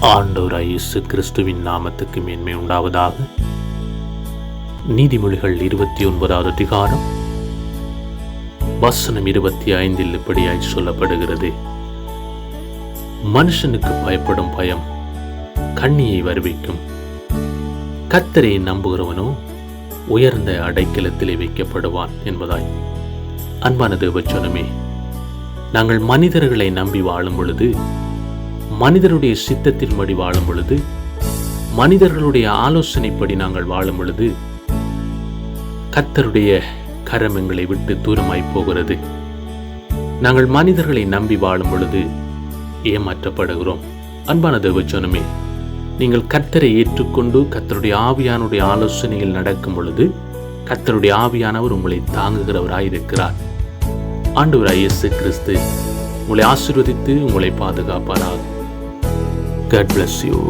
ஆண்டவராய் இயேசு கிறிஸ்துவின் நாமத்துக்கு மேன்மை உண்டாவதாக. நீதிமொழிகள் 29வது அதிகாரம் வசனம் 25 இப்படியாய் சொல்லப்படுகிறது: மனுஷனுக்கு பயப்படும் பயம் கண்ணியை வருவிக்கும், கர்த்தரை நம்புகிறவனோ உயர்ந்த அடைக்கலத்திலே வைக்கப்படுவான் என்பதாய். அன்பான தேவச்சனமே, நாங்கள் மனிதர்களை நம்பி வாழும் பொழுது, மனிதருடைய சித்தத்தின்படி வாழும் பொழுது, மனிதர்களுடைய ஆலோசனைப்படி நாங்கள் வாழும் பொழுது, கர்த்தருடைய கரம் எங்களை விட்டு தூரமாய் போகிறது. நாங்கள் மனிதர்களை நம்பி வாழும் பொழுது ஏமாற்றப்படுகிறோம். அன்பான தேவச்சனமே, நீங்கள் கர்த்தரை ஏற்றுக்கொண்டு கர்த்தருடைய ஆவியானுடைய ஆலோசனையில் நடக்கும் பொழுது, கர்த்தருடைய ஆவியானவர் உங்களை தாங்குகிறவராயிருக்கிறார். ஆண்டவராய் இயேசு கிறிஸ்து உங்களை ஆசீர்வதித்து உங்களை பாதுகாப்பாராக. God bless you.